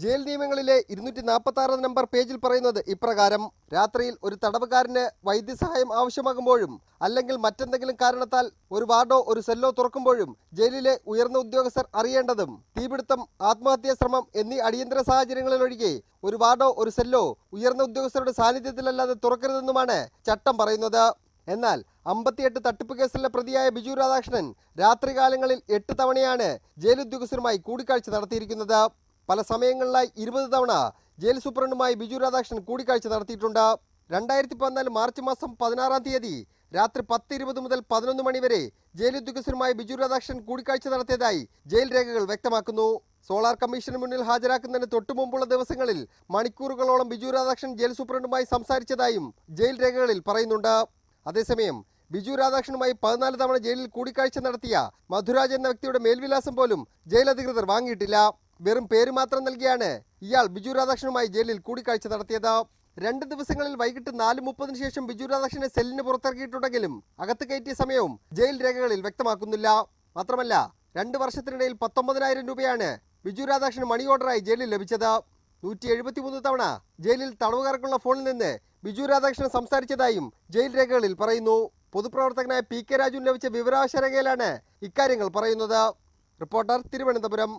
Jail നിയമങ്ങളിലെ 246 number പേജിൽ പറയുന്നത് ഇപ്രകാരം: രാത്രിയിൽ ഒരു തടവുകാരന് വൈദ്യസഹായം ആവശ്യമാകുമ്പോഴും അല്ലെങ്കിൽ മറ്റെന്തെങ്കിലും കാരണത്താൽ ഒരു വാർഡോ ഒരു സെല്ലോ തുറക്കുമ്പോഴും ജയിലിലെ ഉയർന്ന ഉദ്യോഗസ്ഥർ അറിയേണ്ടതും തീപിടുത്തം, ആത്മഹത്യാ ശ്രമം എന്നീ അടിയന്തര സാഹചര്യങ്ങളിലൊഴികെ ഒരു വാർഡോ ഒരു സെല്ലോ ഉയർന്ന ഉദ്യോഗസ്ഥരുടെ സാന്നിധ്യത്തിലല്ലാതെ തുറക്കരുതെന്നുമാണ് ചട്ടം പറയുന്നത്. എന്നാൽ 58 തട്ടിപ്പ് കേസിലെ പ്രതിയായ ബിജു രാധാകൃഷ്ണൻ രാത്രികാലങ്ങളിൽ 8 തവണയാണ് ജയിൽ ഉദ്യോഗസ്ഥരുമായി കൂടിക്കാഴ്ച നടത്തിയിരിക്കുന്നത്. പല സമയങ്ങളിലായി 20 തവണ ജയിൽ സൂപ്രണ്ടുമായി ബിജു രാധാകൃഷ്ണൻ കൂടിക്കാഴ്ച നടത്തിയിട്ടുണ്ട്. 2014 മാർച്ച് മാസം 16-ാം തീയതി രാത്രി 10:20 മുതൽ 11 മണി വരെ ജയിൽ ഉദ്യോഗസ്ഥരുമായി ബിജു രാധാകൃഷ്ണൻ കൂടിക്കാഴ്ച നടത്തിയതായി ജയിൽ രേഖകൾ വ്യക്തമാക്കുന്നു. സോളാർ കമ്മീഷന് മുന്നിൽ ഹാജരാക്കുന്നതിന് തൊട്ടുമുമ്പുള്ള ദിവസങ്ങളിൽ മണിക്കൂറുകളോളം ബിജു രാധാകൃഷ്ണൻ ജയിൽ സൂപ്രണ്ടുമായി സംസാരിച്ചതായും ജയിൽ രേഖകളിൽ പറയുന്നുണ്ട്. അതേസമയം ബിജു രാധാകൃഷ്ണനുമായി 14 തവണ ജയിലിൽ കൂടിക്കാഴ്ച നടത്തിയ മധുരാജ് എന്ന വ്യക്തിയുടെ മേൽവിലാസം പോലും ജയിൽ അധികൃതർ വാങ്ങിയിട്ടില്ല. വെറും പേര് മാത്രം നൽകിയാണ് ഇയാൾ ബിജു രാധാകൃഷ്ണനുമായി ജയിലിൽ കൂടിക്കാഴ്ച നടത്തിയത്. 2 ദിവസങ്ങളിൽ വൈകിട്ട് 4:30 ശേഷം ബിജു രാധാകൃഷ്ണനെ സെല്ലിന് പുറത്തിറക്കിയിട്ടുണ്ടെങ്കിലും അകത്ത് കയറ്റിയ സമയവും ജയിൽ രേഖകളിൽ വ്യക്തമാക്കുന്നില്ല. മാത്രമല്ല 2 വർഷത്തിനിടയിൽ 19,000 രൂപയാണ് ബിജു രാധാകൃഷ്ണന് മണി ഓർഡറായി ജയിലിൽ ലഭിച്ചത്. 173 തവണ ജയിലിൽ തടവുകാർക്കുള്ള ഫോണിൽ നിന്ന് ബിജു രാധാകൃഷ്ണൻ സംസാരിച്ചതായും ജയിൽ രേഖകളിൽ പറയുന്നു. പൊതുപ്രവർത്തകനായ പി കെ രാജുവിന് ലഭിച്ച വിവരാവകാശ രേഖയിലാണ് ഇക്കാര്യങ്ങൾ പറയുന്നത്. റിപ്പോർട്ടർ, തിരുവനന്തപുരം.